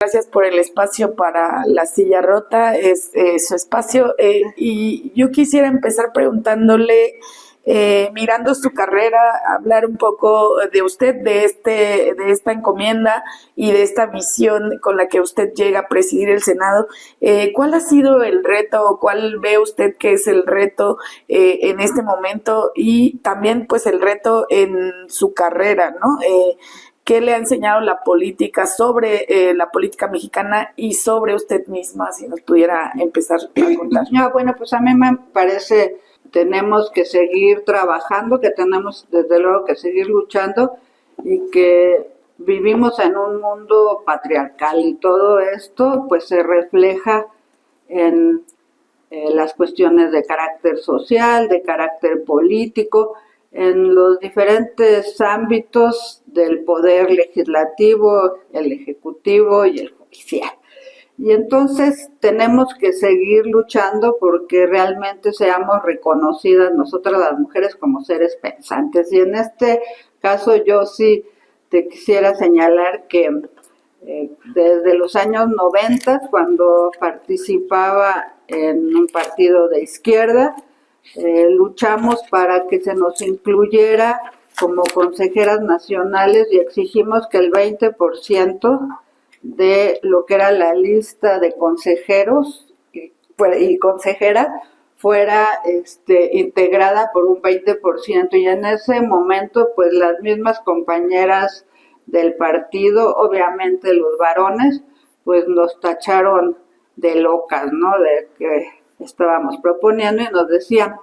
Gracias por el espacio para la silla rota, es su espacio. Y yo quisiera empezar preguntándole, mirando su carrera, hablar un poco de usted, de esta encomienda y de esta visión con la que usted llega a presidir el Senado. ¿Cuál ha sido el reto o cuál ve usted que es el reto en este momento y también pues el reto en su carrera, ¿no? ¿Qué le ha enseñado la política sobre la política mexicana y sobre usted misma? Si nos pudiera empezar a contar. Bueno, pues a mí me parece tenemos que seguir trabajando, que tenemos desde luego que seguir luchando y que vivimos en un mundo patriarcal y todo esto pues se refleja en las cuestiones de carácter social, de carácter político, en los diferentes ámbitos del poder legislativo, el ejecutivo y el judicial. Y entonces tenemos que seguir luchando porque realmente seamos reconocidas nosotras las mujeres como seres pensantes. Y en este caso yo sí te quisiera señalar que desde los años 90, cuando participaba en un partido de izquierda, luchamos para que se nos incluyera como consejeras nacionales y exigimos que el 20% de lo que era la lista de consejeros y consejeras fuera integrada por un 20%, y en ese momento pues las mismas compañeras del partido, obviamente los varones, pues nos tacharon de locas, ¿no? De que estábamos proponiendo y nos decían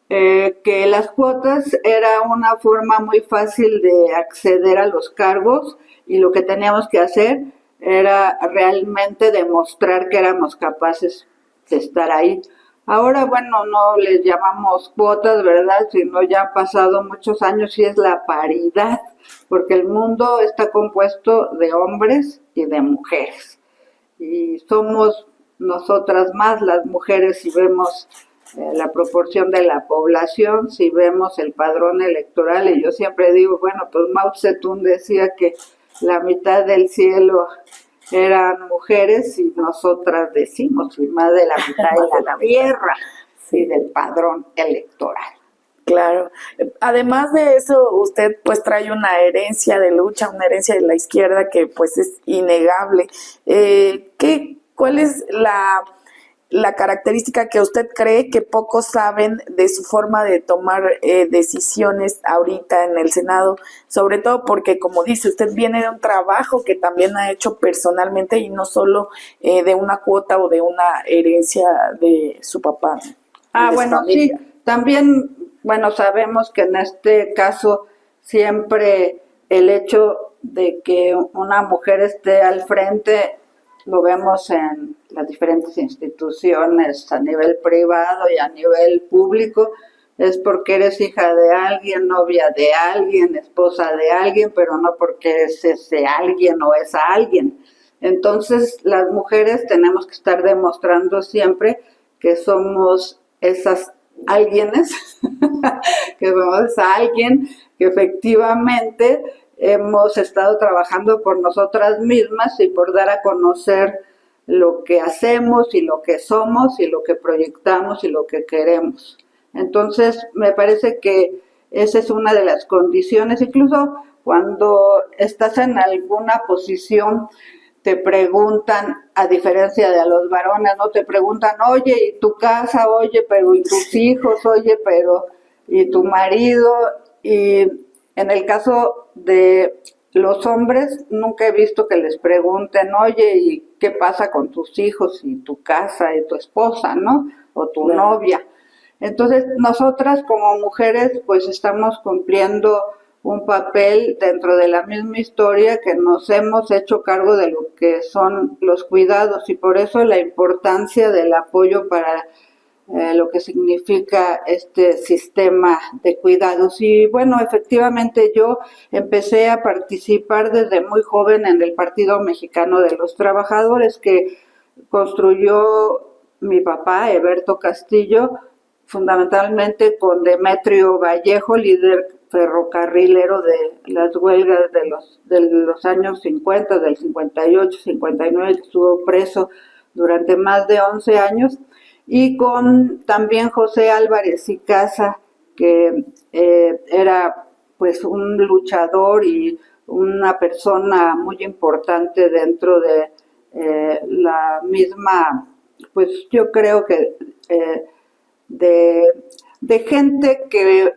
que las cuotas era una forma muy fácil de acceder a los cargos y lo que teníamos que hacer era realmente demostrar que éramos capaces de estar ahí. Ahora, bueno, no les llamamos cuotas, ¿verdad? Sino ya han pasado muchos años y es la paridad, porque el mundo está compuesto de hombres y de mujeres. Y somos nosotras más las mujeres si vemos la proporción de la población, si vemos el padrón electoral, y yo siempre digo, bueno, pues Mao Zedong decía que la mitad del cielo eran mujeres y nosotras decimos, y más de la mitad de la tierra, sí, del padrón electoral. Claro. Además de eso, usted pues trae una herencia de lucha, una herencia de la izquierda que pues es innegable. ¿Cuál es la característica que usted cree que pocos saben de su forma de tomar decisiones ahorita en el Senado? Sobre todo porque, como dice, usted viene de un trabajo que también ha hecho personalmente y no solo de una cuota o de una herencia de su papá. Bueno, sí, también, bueno, sabemos que en este caso siempre el hecho de que una mujer esté al frente lo vemos en las diferentes instituciones a nivel privado y a nivel público, es porque eres hija de alguien, novia de alguien, esposa de alguien, pero no porque eres ese alguien o esa alguien. Entonces, las mujeres tenemos que estar demostrando siempre que somos esas alguienes, que somos alguien que efectivamente hemos estado trabajando por nosotras mismas y por dar a conocer lo que hacemos y lo que somos y lo que proyectamos y lo que queremos. Entonces, me parece que esa es una de las condiciones. Incluso cuando estás en alguna posición, te preguntan, a diferencia de a los varones, ¿no? Te preguntan, oye, ¿y tu casa? Oye, pero ¿y tus hijos? Oye, pero ¿y tu marido? Y en el caso de los hombres, nunca he visto que les pregunten, oye, ¿y qué pasa con tus hijos y tu casa y tu esposa, ¿no? O tu novia. Entonces, nosotras como mujeres, pues estamos cumpliendo un papel dentro de la misma historia que nos hemos hecho cargo de lo que son los cuidados, y por eso la importancia del apoyo para lo que significa este sistema de cuidados. Y bueno, efectivamente yo empecé a participar desde muy joven en el Partido Mexicano de los Trabajadores, que construyó mi papá, Eberto Castillo, fundamentalmente con Demetrio Vallejo, líder ferrocarrilero de las huelgas de los años 50, del 58, 59, que estuvo preso durante más de 11 años, y con también José Álvarez y Casa, que era pues un luchador y una persona muy importante dentro de la misma, pues yo creo que de gente que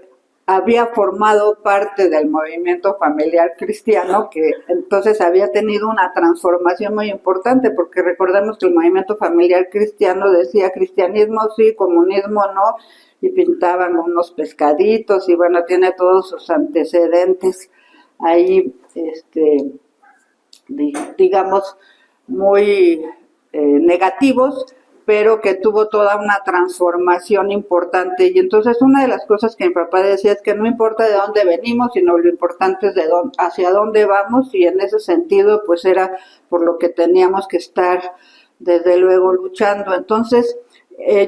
había formado parte del movimiento familiar cristiano, que entonces había tenido una transformación muy importante, porque recordemos que el movimiento familiar cristiano decía cristianismo sí, comunismo no, y pintaban unos pescaditos, y bueno, tiene todos sus antecedentes ahí, digamos, muy negativos, pero que tuvo toda una transformación importante. Y entonces una de las cosas que mi papá decía es que no importa de dónde venimos, sino lo importante es hacia dónde vamos, y en ese sentido pues era por lo que teníamos que estar desde luego luchando. Entonces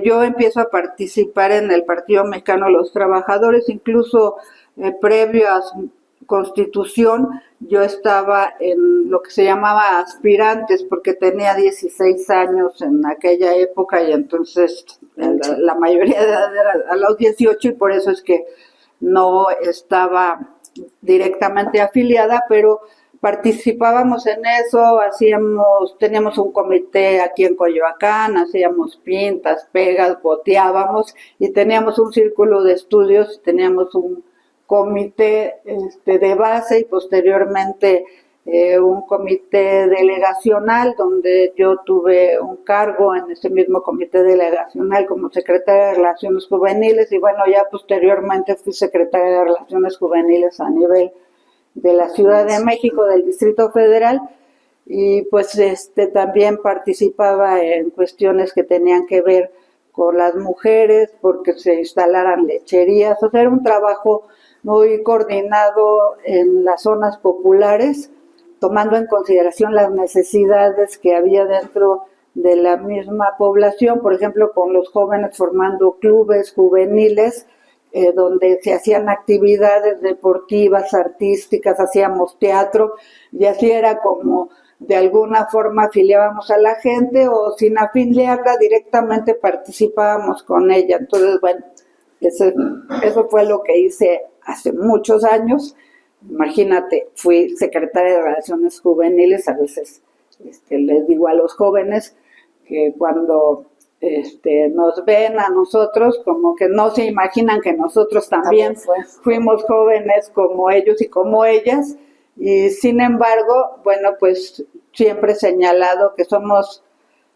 yo empiezo a participar en el Partido Mexicano de los Trabajadores, incluso previo a Constitución, yo estaba en lo que se llamaba aspirantes, porque tenía 16 años en aquella época, y entonces la mayoría de edad era a los 18, y por eso es que no estaba directamente afiliada, pero participábamos en eso, teníamos un comité aquí en Coyoacán, hacíamos pintas, pegas, boteábamos, y teníamos un círculo de estudios, teníamos un comité de base, y posteriormente un comité delegacional, donde yo tuve un cargo en ese mismo comité delegacional como secretaria de Relaciones Juveniles, y bueno, ya posteriormente fui secretaria de Relaciones Juveniles a nivel de la Ciudad de México, del Distrito Federal, y pues también participaba en cuestiones que tenían que ver con las mujeres, porque se instalaran lecherías, o sea, era un trabajo muy coordinado en las zonas populares, tomando en consideración las necesidades que había dentro de la misma población, por ejemplo, con los jóvenes formando clubes juveniles, donde se hacían actividades deportivas, artísticas, hacíamos teatro, y así era como de alguna forma afiliábamos a la gente, o sin afiliarla directamente participábamos con ella. Entonces, bueno, eso fue lo que hice hace muchos años. Imagínate, fui secretaria de Relaciones Juveniles. A veces les digo a los jóvenes que cuando nos ven a nosotros, como que no se imaginan que nosotros también fuimos jóvenes como ellos y como ellas, y sin embargo, bueno, pues siempre he señalado que somos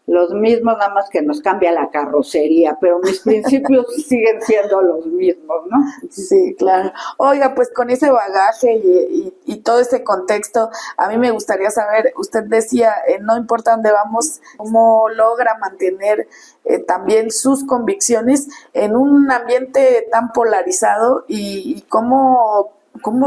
los mismos, nada más que nos cambia la carrocería, pero mis principios siguen siendo los mismos, ¿no? Sí, claro. Oiga, pues con ese bagaje y todo ese contexto, a mí me gustaría saber, usted decía, no importa dónde vamos, cómo logra mantener también sus convicciones en un ambiente tan polarizado, y cómo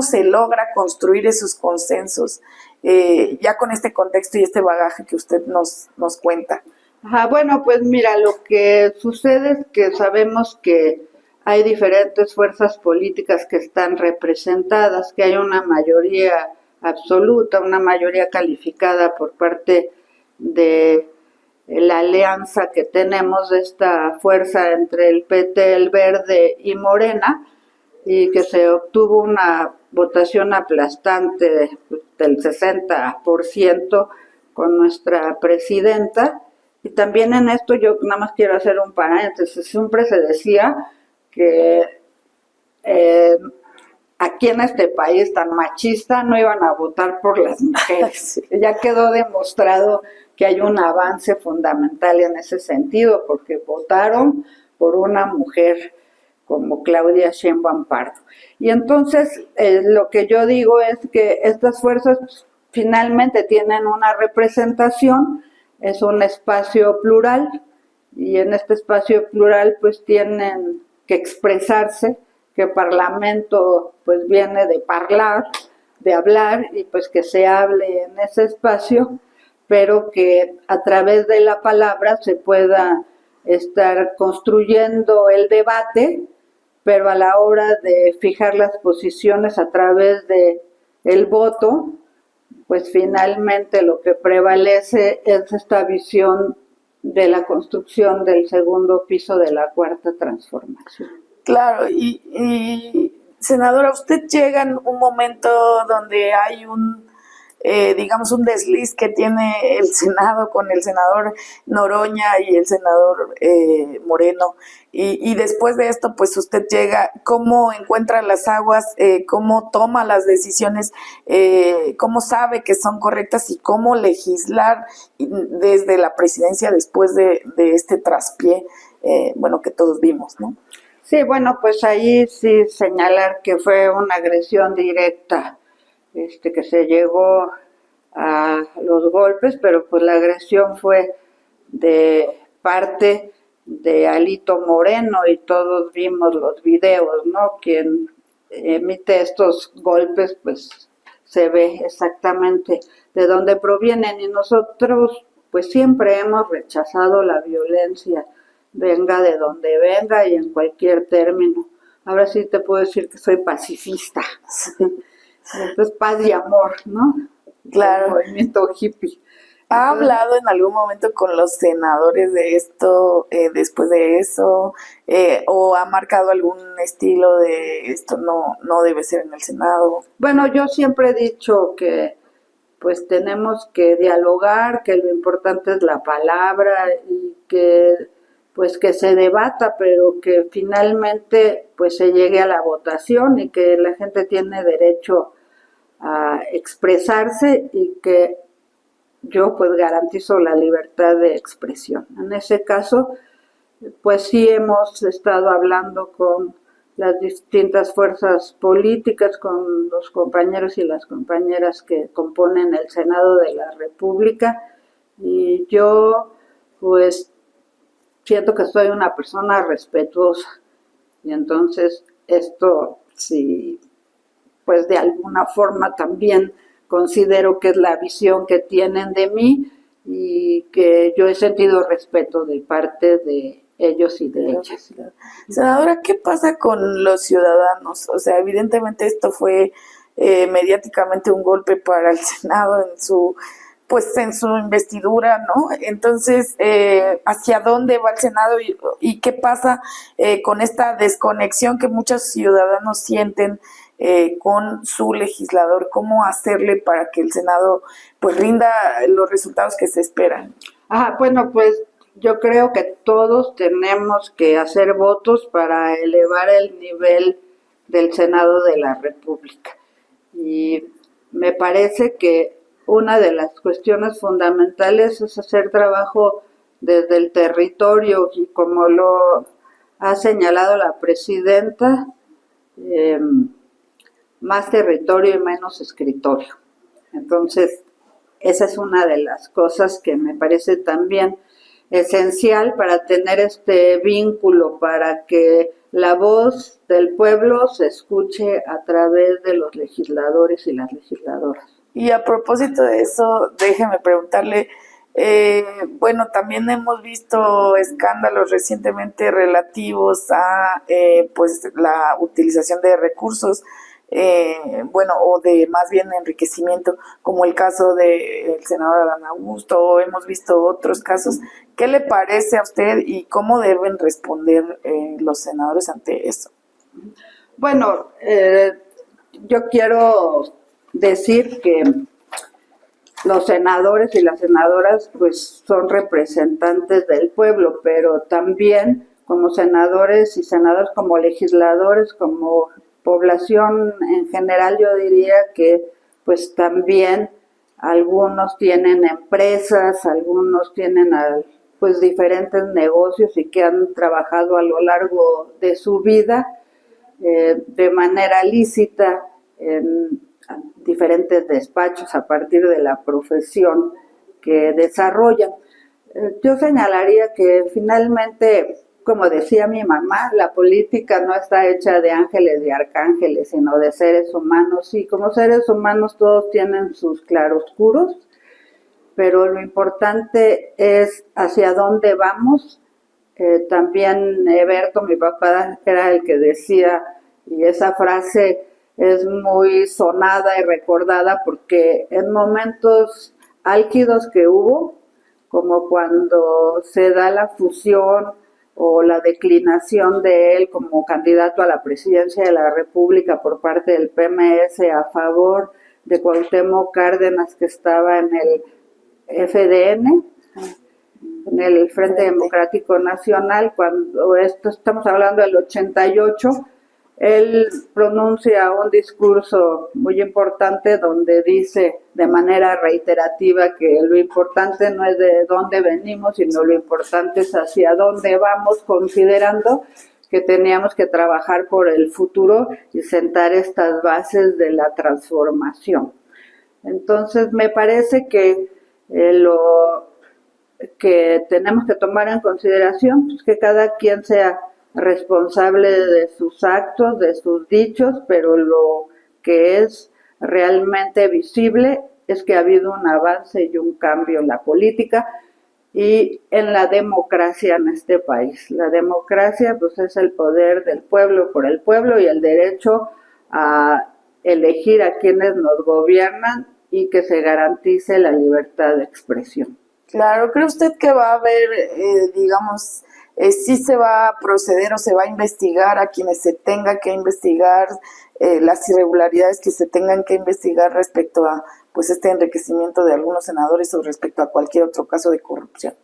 se logra construir esos consensos, ya con este contexto y este bagaje que usted nos cuenta. Ajá, bueno, pues mira, lo que sucede es que sabemos que hay diferentes fuerzas políticas que están representadas, que hay una mayoría absoluta, una mayoría calificada por parte de la alianza que tenemos, de esta fuerza entre el PT, el Verde y Morena, y que se obtuvo una votación aplastante del 60% con nuestra presidenta. Y también en esto yo nada más quiero hacer un paréntesis. Siempre se decía que aquí en este país tan machista no iban a votar por las mujeres. Ya quedó demostrado que hay un avance fundamental en ese sentido, porque votaron por una mujer como Claudia Sheinbaum Pardo. Y entonces lo que yo digo es que estas fuerzas finalmente tienen una representación, es un espacio plural, y en este espacio plural pues tienen que expresarse, que Parlamento pues viene de hablar, y pues que se hable en ese espacio, pero que a través de la palabra se pueda estar construyendo el debate, pero a la hora de fijar las posiciones a través de el voto, pues finalmente lo que prevalece es esta visión de la construcción del segundo piso de la cuarta transformación. Claro, y senadora, usted llega en un momento donde hay digamos, un desliz que tiene el Senado con el senador Noroña y el senador Moreno. Y después de esto, pues usted llega, ¿cómo encuentra las aguas? ¿Cómo toma las decisiones? ¿Cómo sabe que son correctas? ¿Y cómo legislar desde la presidencia después de este traspié, bueno, que todos vimos, ¿no? Sí, bueno, pues ahí sí señalar que fue una agresión directa, que se llegó a los golpes, pero pues la agresión fue de parte de Alito Moreno y todos vimos los videos, ¿no? Quien emite estos golpes, pues se ve exactamente de dónde provienen y nosotros pues siempre hemos rechazado la violencia, venga de donde venga y en cualquier término. Ahora sí te puedo decir que soy pacifista. Entonces, paz y amor, ¿no? Claro. El movimiento hippie. ¿Ha hablado en algún momento con los senadores de esto, después de eso? ¿O ha marcado algún estilo de esto no debe ser en el Senado? Bueno, yo siempre he dicho que pues tenemos que dialogar, que lo importante es la palabra y que pues que se debata, pero que finalmente pues se llegue a la votación y que la gente tiene derecho a expresarse y que yo pues garantizo la libertad de expresión. En ese caso, pues sí hemos estado hablando con las distintas fuerzas políticas, con los compañeros y las compañeras que componen el Senado de la República, y yo pues siento que soy una persona respetuosa, y entonces esto sí, pues de alguna forma también considero que es la visión que tienen de mí y que yo he sentido respeto de parte de ellos y de ellas. Senadora, ¿qué pasa con los ciudadanos? O sea, evidentemente esto fue mediáticamente un golpe para el Senado en su investidura, ¿no? Entonces, ¿hacia dónde va el Senado y qué pasa con esta desconexión que muchos ciudadanos sienten con su legislador? ¿Cómo hacerle para que el Senado pues rinda los resultados que se esperan? Bueno, pues yo creo que todos tenemos que hacer votos para elevar el nivel del Senado de la República. Y me parece que una de las cuestiones fundamentales es hacer trabajo desde el territorio y como lo ha señalado la presidenta, más territorio y menos escritorio. Entonces, esa es una de las cosas que me parece también esencial para tener este vínculo, para que la voz del pueblo se escuche a través de los legisladores y las legisladoras. Y a propósito de eso, déjeme preguntarle, bueno, también hemos visto escándalos recientemente relativos a pues la utilización de recursos, o de más bien enriquecimiento, como el caso del senador Adán Augusto, o hemos visto otros casos. ¿Qué le parece a usted y cómo deben responder los senadores ante eso? Bueno, yo quiero decir que los senadores y las senadoras pues son representantes del pueblo, pero también como senadores y senadoras, como legisladores, como población en general, yo diría que pues también algunos tienen empresas, algunos tienen pues diferentes negocios y que han trabajado a lo largo de su vida de manera lícita en diferentes despachos a partir de la profesión que desarrollan. Yo señalaría que finalmente, como decía mi mamá, la política no está hecha de ángeles y arcángeles, sino de seres humanos. Y como seres humanos todos tienen sus claroscuros, pero lo importante es hacia dónde vamos También Eberto, mi papá, era el que decía, y esa frase es muy sonada y recordada porque en momentos álgidos que hubo, como cuando se da la fusión o la declinación de él como candidato a la presidencia de la República por parte del PMS a favor de Cuauhtémoc Cárdenas, que estaba en el FDN, en el Frente Democrático Nacional, cuando estamos hablando del 88, él pronuncia un discurso muy importante donde dice de manera reiterativa que lo importante no es de dónde venimos, sino lo importante es hacia dónde vamos, considerando que teníamos que trabajar por el futuro y sentar estas bases de la transformación. Entonces, me parece que lo que tenemos que tomar en consideración es que cada quien sea responsable de sus actos, de sus dichos, pero lo que es realmente visible es que ha habido un avance y un cambio en la política y en la democracia en este país. La democracia pues es el poder del pueblo por el pueblo y el derecho a elegir a quienes nos gobiernan y que se garantice la libertad de expresión. Claro, ¿cree usted que va a haber, digamos, sí se va a proceder o se va a investigar a quienes se tenga que investigar, las irregularidades que se tengan que investigar respecto a pues este enriquecimiento de algunos senadores o respecto a cualquier otro caso de corrupción?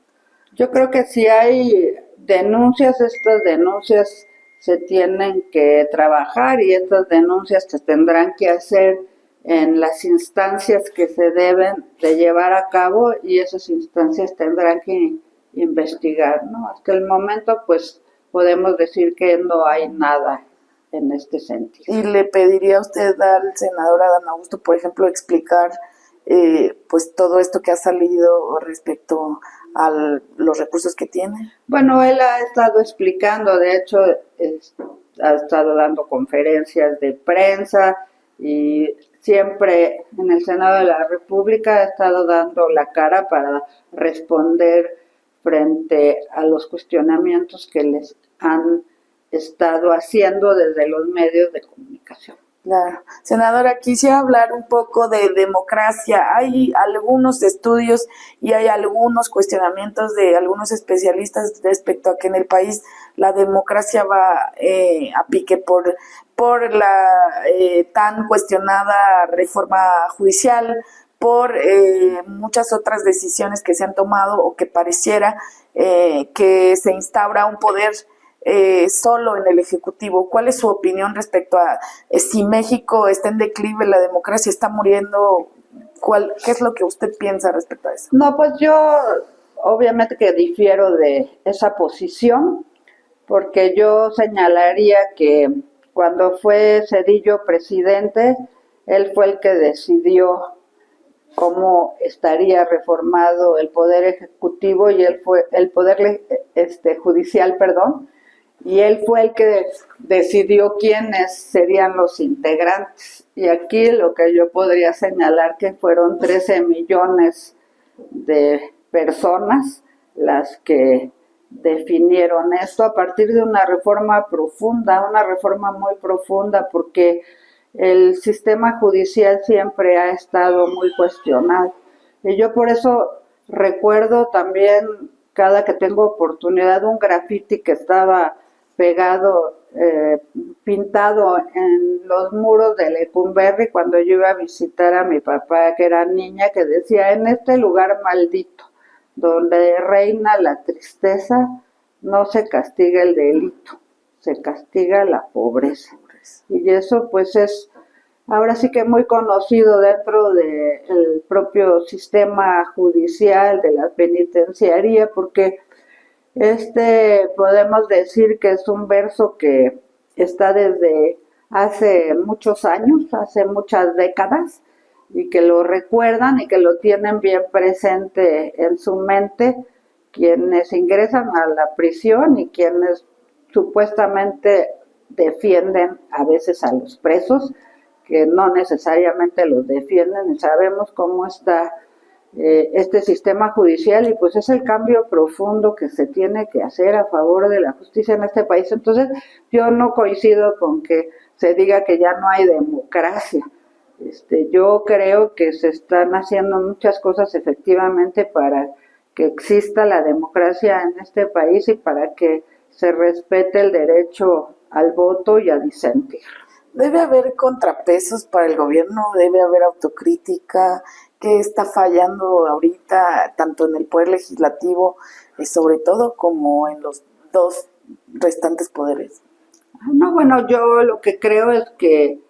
Yo creo que si hay denuncias, estas denuncias se tienen que trabajar y estas denuncias se tendrán que hacer en las instancias que se deben de llevar a cabo y esas instancias tendrán que investigar, ¿no? Hasta el momento, pues, podemos decir que no hay nada en este sentido. ¿Y le pediría a usted al senador Adán Augusto, por ejemplo, explicar pues todo esto que ha salido respecto a los recursos que tiene? Bueno, él ha estado explicando, de hecho, ha estado dando conferencias de prensa y siempre en el Senado de la República ha estado dando la cara para responder frente a los cuestionamientos que les han estado haciendo desde los medios de comunicación. Claro. Senadora, quisiera hablar un poco de democracia. Hay algunos estudios y hay algunos cuestionamientos de algunos especialistas respecto a que en el país la democracia va a pique por la tan cuestionada reforma judicial, por muchas otras decisiones que se han tomado o que pareciera que se instaura un poder solo en el Ejecutivo. ¿Cuál es su opinión respecto a si México está en declive, la democracia está muriendo? ¿Qué es lo que usted piensa respecto a eso? No, pues yo obviamente que difiero de esa posición, porque yo señalaría que cuando fue Zedillo presidente, él fue el que decidió cómo estaría reformado el Poder Ejecutivo y él fue el Poder Judicial, perdón, y él fue el que decidió quiénes serían los integrantes. Y aquí lo que yo podría señalar que fueron 13 millones de personas las que definieron esto a partir de una reforma profunda, una reforma muy profunda, porque el sistema judicial siempre ha estado muy cuestionado. Y yo por eso recuerdo también, cada que tengo oportunidad, un grafiti que estaba pegado, pintado en los muros de Lecumberri cuando yo iba a visitar a mi papá, que era niña, que decía: en este lugar maldito, donde reina la tristeza, no se castiga el delito, se castiga la pobreza. Y eso pues es ahora sí que muy conocido dentro del propio sistema judicial, de la penitenciaría, porque podemos decir que es un verso que está desde hace muchos años, hace muchas décadas, y que lo recuerdan y que lo tienen bien presente en su mente quienes ingresan a la prisión y quienes supuestamente defienden a veces a los presos, que no necesariamente los defienden, y sabemos cómo está este sistema judicial, y pues es el cambio profundo que se tiene que hacer a favor de la justicia en este país. Entonces yo no coincido con que se diga que ya no hay democracia. Yo creo que se están haciendo muchas cosas efectivamente para que exista la democracia en este país y para que se respete el derecho al voto y a disentir. Debe haber contrapesos para el gobierno, debe haber autocrítica. ¿Qué está fallando ahorita, tanto en el poder legislativo, sobre todo, como en los dos restantes poderes? No, bueno, yo lo que creo es que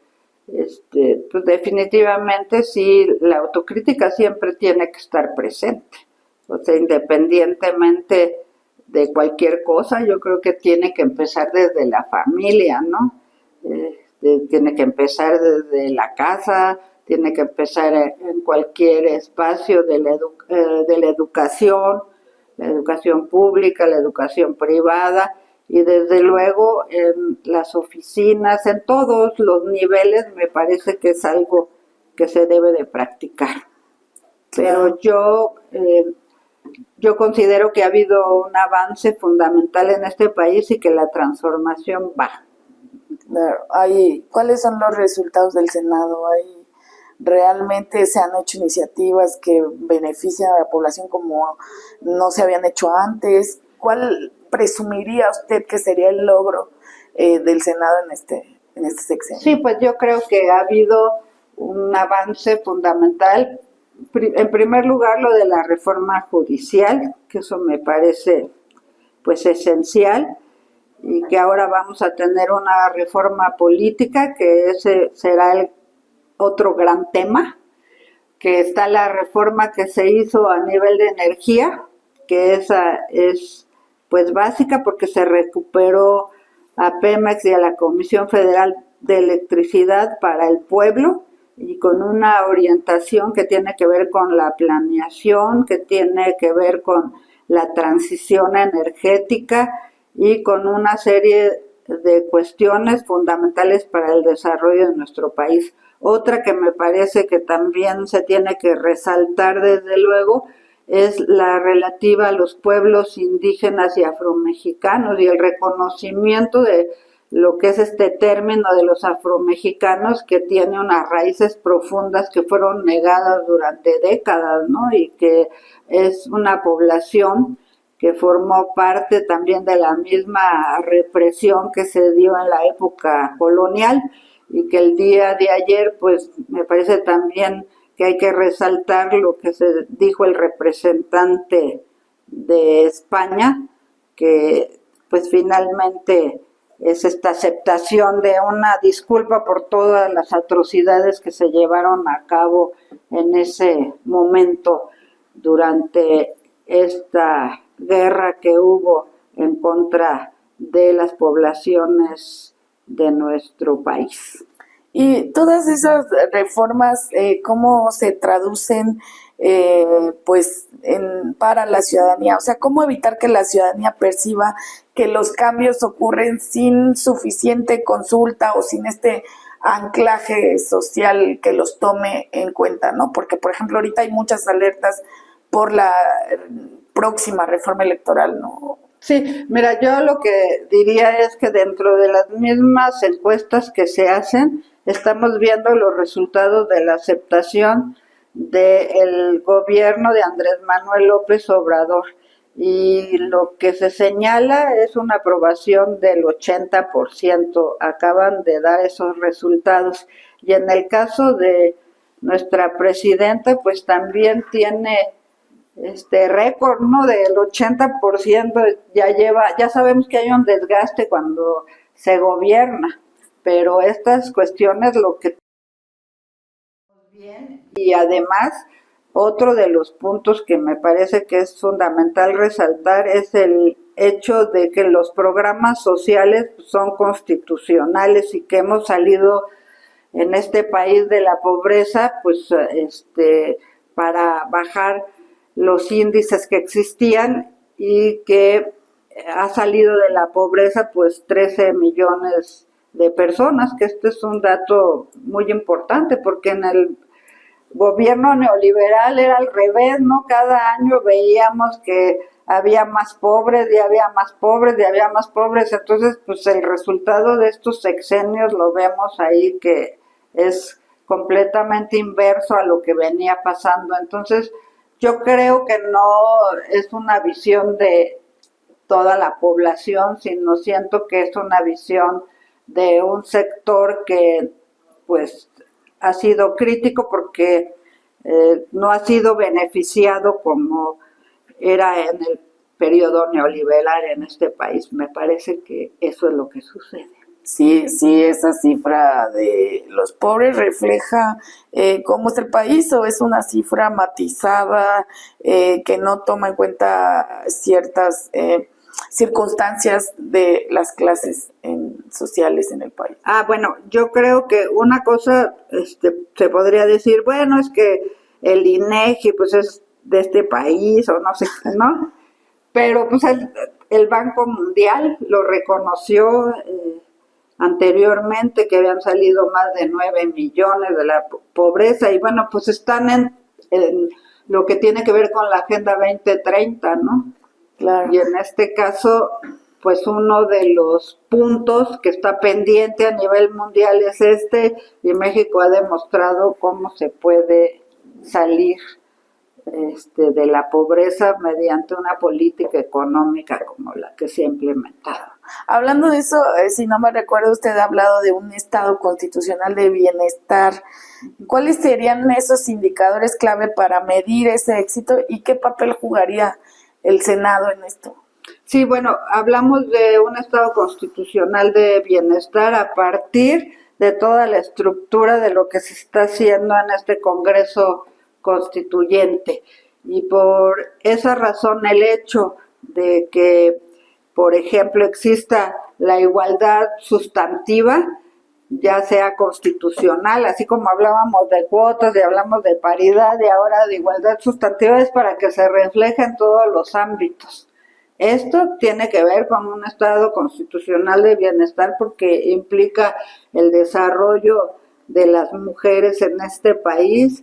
pues definitivamente sí, la autocrítica siempre tiene que estar presente. O sea, independientemente de cualquier cosa, yo creo que tiene que empezar desde la familia, ¿no? Tiene que empezar desde la casa, tiene que empezar en cualquier espacio de la educación pública, la educación privada, y desde luego en las oficinas, en todos los niveles, me parece que es algo que se debe de practicar. Pero yo considero que ha habido un avance fundamental en este país y que la transformación va. ¿Cuáles son los resultados del Senado? ¿Realmente se han hecho iniciativas que benefician a la población como no se habían hecho antes? ¿Cuál presumiría usted que sería el logro del Senado en este sexenio? Sí, pues yo creo que ha habido un avance fundamental. En primer lugar, lo de la reforma judicial, que eso me parece pues esencial, y que ahora vamos a tener una reforma política, que ese será el otro gran tema, que está la reforma que se hizo a nivel de energía, que esa es pues básica porque se recuperó a Pemex y a la Comisión Federal de Electricidad para el pueblo, y con una orientación que tiene que ver con la planeación, que tiene que ver con la transición energética y con una serie de cuestiones fundamentales para el desarrollo de nuestro país. Otra que me parece que también se tiene que resaltar desde luego es la relativa a los pueblos indígenas y afromexicanos, y el reconocimiento de lo que es este término de los afromexicanos, que tiene unas raíces profundas que fueron negadas durante décadas, ¿no? Y que es una población que formó parte también de la misma represión que se dio en la época colonial, y que el día de ayer, pues me parece también que hay que resaltar lo que se dijo el representante de España, que pues finalmente es esta aceptación de una disculpa por todas las atrocidades que se llevaron a cabo en ese momento durante esta guerra que hubo en contra de las poblaciones de nuestro país. Y todas esas reformas, ¿cómo se traducen para la ciudadanía? O sea, ¿cómo evitar que la ciudadanía perciba que los cambios ocurren sin suficiente consulta o sin este anclaje social que los tome en cuenta, ¿no? Porque, por ejemplo, ahorita hay muchas alertas por la próxima reforma electoral, ¿no? Sí, mira, yo lo que diría es que dentro de las mismas encuestas que se hacen, estamos viendo los resultados de la aceptación del gobierno de Andrés Manuel López Obrador, y lo que se señala es una aprobación del 80%, acaban de dar esos resultados. Y en el caso de nuestra presidenta, pues también tiene récord, ¿no? Del 80%, ya sabemos que hay un desgaste cuando se gobierna, pero estas cuestiones lo que bien. Y además, otro de los puntos que me parece que es fundamental resaltar es el hecho de que los programas sociales son constitucionales y que hemos salido en este país de la pobreza, pues para bajar los índices que existían, y que ha salido de la pobreza pues 13 millones de personas, que este es un dato muy importante porque en el gobierno neoliberal era al revés, ¿no? Cada año veíamos que había más pobres y había más pobres y había más pobres, entonces pues el resultado de estos sexenios lo vemos ahí que es completamente inverso a lo que venía pasando. Entonces yo creo que no es una visión de toda la población, sino siento que es una visión de un sector que pues ha sido crítico porque no ha sido beneficiado como era en el periodo neoliberal en este país. Me parece que eso es lo que sucede. Sí, sí, esa cifra de los pobres refleja cómo es el país, o es una cifra matizada que no toma en cuenta ciertas circunstancias de las clases sociales en el país. Bueno, yo creo que una cosa se podría decir, bueno, es que el INEGI pues es de este país o no sé, ¿no? Pero pues el Banco Mundial lo reconoció anteriormente, que habían salido más de 9 millones de la pobreza, y bueno, pues están en lo que tiene que ver con la Agenda 2030, ¿no? Claro. Y en este caso, pues uno de los puntos que está pendiente a nivel mundial es y México ha demostrado cómo se puede salir de la pobreza mediante una política económica como la que se ha implementado. Hablando de eso, si no me recuerdo, usted ha hablado de un estado constitucional de bienestar. ¿Cuáles serían esos indicadores clave para medir ese éxito y qué papel jugaría el Senado en esto? Sí, bueno, hablamos de un estado constitucional de bienestar a partir de toda la estructura de lo que se está haciendo en este Congreso Constituyente. Y por esa razón el hecho de que, por ejemplo, exista la igualdad sustantiva, ya sea constitucional, así como hablábamos de cuotas y hablamos de paridad y ahora de igualdad sustantiva, es para que se refleje en todos los ámbitos. Esto tiene que ver con un estado constitucional de bienestar porque implica el desarrollo de las mujeres en este país,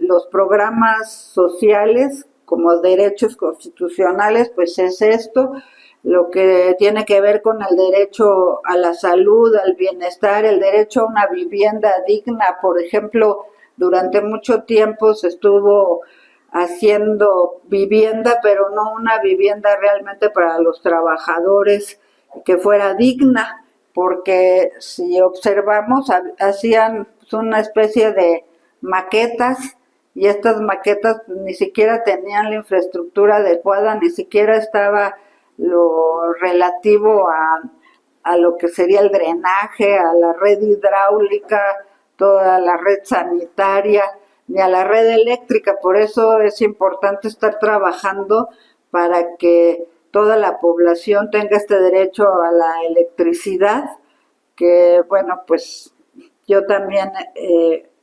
los programas sociales como derechos constitucionales, pues es esto, lo que tiene que ver con el derecho a la salud, al bienestar, el derecho a una vivienda digna. Por ejemplo, durante mucho tiempo se estuvo haciendo vivienda, pero no una vivienda realmente para los trabajadores que fuera digna, porque si observamos, hacían una especie de maquetas, y estas maquetas ni siquiera tenían la infraestructura adecuada, ni siquiera estaba lo relativo a lo que sería el drenaje, a la red hidráulica, toda la red sanitaria, ni a la red eléctrica. Por eso es importante estar trabajando para que toda la población tenga este derecho a la electricidad, que bueno, pues yo también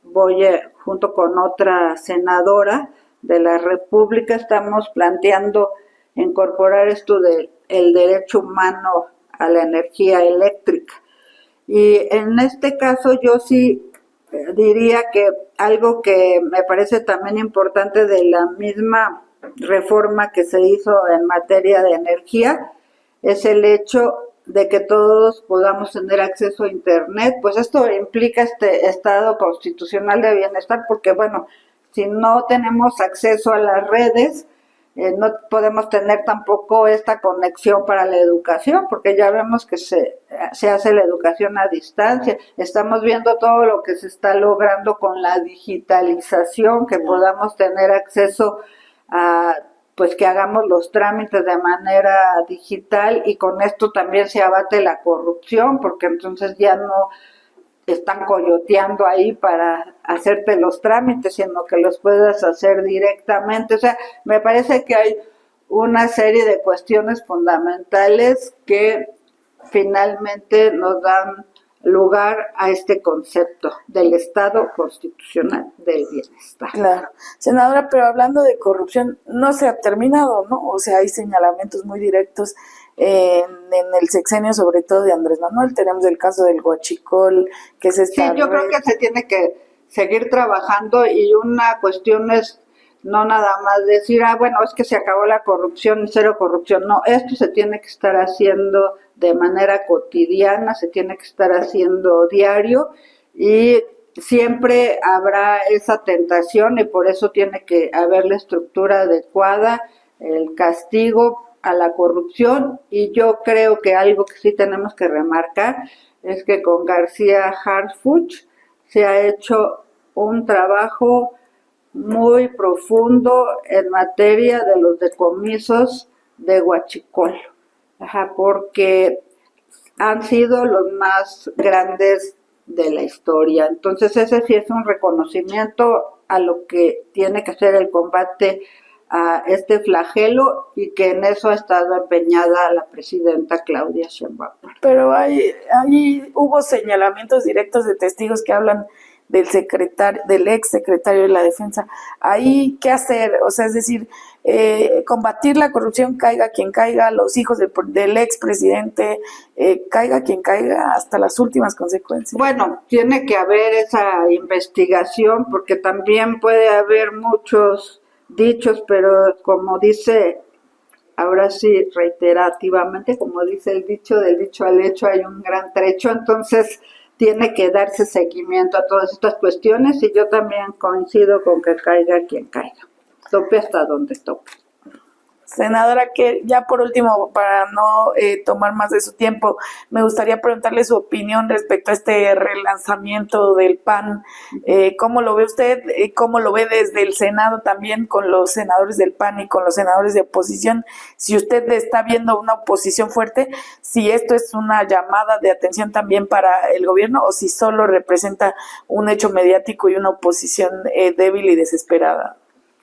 voy junto con otra senadora de la República, estamos planteando incorporar esto del derecho humano a la energía eléctrica. Y en este caso yo sí diría que algo que me parece también importante de la misma reforma que se hizo en materia de energía es el hecho de que todos podamos tener acceso a Internet. Pues esto implica este estado constitucional de bienestar porque, bueno, si no tenemos acceso a las redes, no podemos tener tampoco esta conexión para la educación, porque ya vemos que se hace la educación a distancia. Estamos viendo todo lo que se está logrando con la digitalización, que podamos tener acceso a, pues que hagamos los trámites de manera digital, y con esto también se abate la corrupción, porque entonces ya no están coyoteando ahí para hacerte los trámites, sino que los puedas hacer directamente. O sea, me parece que hay una serie de cuestiones fundamentales que finalmente nos dan lugar a este concepto del Estado constitucional del bienestar. Claro. Senadora, pero hablando de corrupción, no se ha terminado, ¿no? O sea, hay señalamientos muy directos en el sexenio, sobre todo de Andrés Manuel. Tenemos el caso del Huachicol, que es esta Sí, yo creo que se tiene que seguir trabajando, y una cuestión es no nada más decir, bueno, es que se acabó la corrupción y cero corrupción. No, esto se tiene que estar haciendo de manera cotidiana, se tiene que estar haciendo diario, y siempre habrá esa tentación, y por eso tiene que haber la estructura adecuada, el castigo a la corrupción. Y yo creo que algo que sí tenemos que remarcar es que con García Harfuch se ha hecho un trabajo muy profundo en materia de los decomisos de huachicol, porque han sido los más grandes de la historia. Entonces ese sí es un reconocimiento a lo que tiene que ser el combate a este flagelo, y que en eso ha estado empeñada la presidenta Claudia Sheinbaum. Pero ahí hubo señalamientos directos de testigos que hablan del ex secretario de la Defensa. Ahí, ¿qué hacer? O sea, es decir, combatir la corrupción, caiga quien caiga, los hijos del ex presidente, caiga quien caiga, hasta las últimas consecuencias. Bueno, tiene que haber esa investigación, porque también puede haber muchos dichos, pero como dice, ahora sí, reiterativamente, como dice el dicho, del dicho al hecho hay un gran trecho. Entonces tiene que darse seguimiento a todas estas cuestiones, y yo también coincido con que caiga quien caiga, tope hasta donde tope. Senadora, que ya por último, para no tomar más de su tiempo, me gustaría preguntarle su opinión respecto a este relanzamiento del PAN. ¿Cómo lo ve usted? ¿Cómo lo ve desde el Senado también, con los senadores del PAN y con los senadores de oposición? Si usted está viendo una oposición fuerte, si esto es una llamada de atención también para el gobierno, o si solo representa un hecho mediático y una oposición débil y desesperada.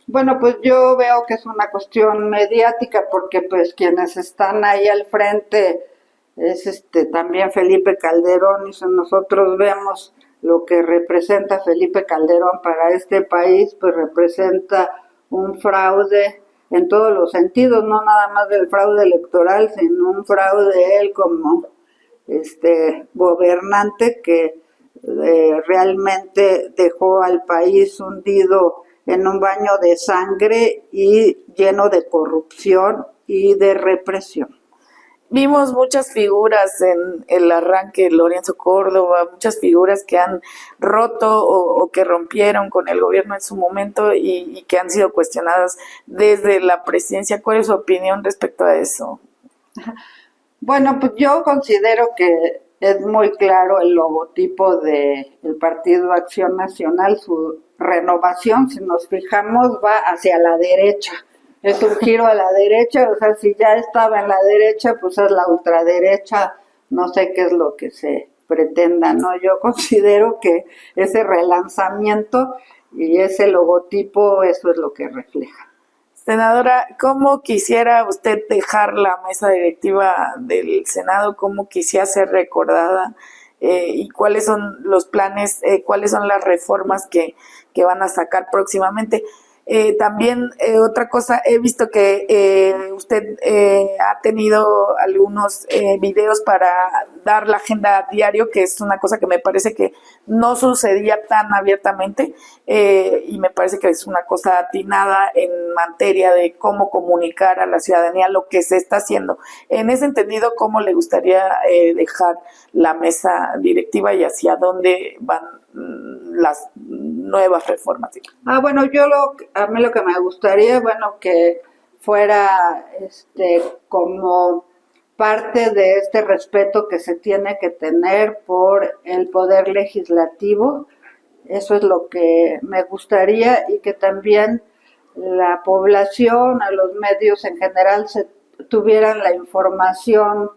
Bueno, pues yo veo que es una cuestión mediática, porque pues quienes están ahí al frente es también Felipe Calderón, y si nosotros vemos lo que representa Felipe Calderón para este país, pues representa un fraude en todos los sentidos, no nada más del fraude electoral, sino un fraude él como gobernante que realmente dejó al país hundido en un baño de sangre y lleno de corrupción y de represión. Vimos muchas figuras en el arranque, Lorenzo Córdoba, muchas figuras que han roto o que rompieron con el gobierno en su momento y que han sido cuestionadas desde la presidencia. ¿Cuál es su opinión respecto a eso? Bueno, pues yo considero que es muy claro el logotipo del Partido Acción Nacional, su renovación, si nos fijamos, va hacia la derecha. Es un giro a la derecha, o sea, si ya estaba en la derecha, pues es la ultraderecha, no sé qué es lo que se pretenda, ¿no? Yo considero que ese relanzamiento y ese logotipo, eso es lo que refleja. Senadora, ¿cómo quisiera usted dejar la mesa directiva del Senado? ¿Cómo quisiera ser recordada? ¿Y cuáles son los planes, cuáles son las reformas que van a sacar próximamente? También otra cosa, he visto que usted ha tenido algunos videos para dar la agenda diario, que es una cosa que me parece que no sucedía tan abiertamente, y me parece que es una cosa atinada en materia de cómo comunicar a la ciudadanía lo que se está haciendo. En ese entendido, ¿cómo le gustaría dejar la mesa directiva y hacia dónde van las nuevas reformas? Bueno, a mí lo que me gustaría, bueno, que fuera como parte de este respeto que se tiene que tener por el poder legislativo. Eso es lo que me gustaría, y que también la población, a los medios en general, tuvieran la información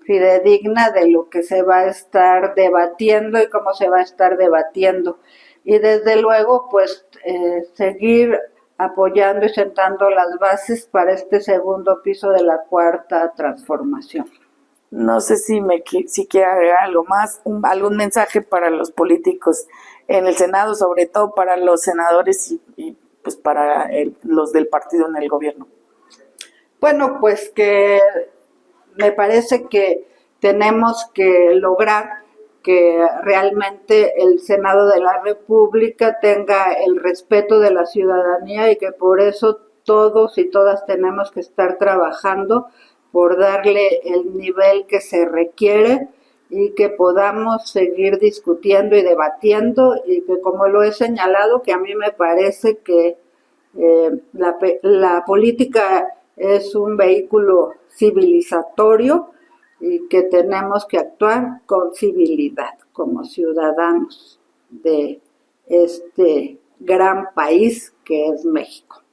fidedigna de lo que se va a estar debatiendo y cómo se va a estar debatiendo. Y desde luego, pues, seguir apoyando y sentando las bases para este segundo piso de la cuarta transformación. No sé si quiere agregar algo más, algún mensaje para los políticos en el Senado, sobre todo para los senadores y pues para los del partido en el gobierno. Bueno, pues que me parece que tenemos que lograr que realmente el Senado de la República tenga el respeto de la ciudadanía y que por eso todos y todas tenemos que estar trabajando por darle el nivel que se requiere y que podamos seguir discutiendo y debatiendo y que, como lo he señalado, que a mí me parece que la política es un vehículo civilizatorio y que tenemos que actuar con civilidad como ciudadanos de este gran país que es México.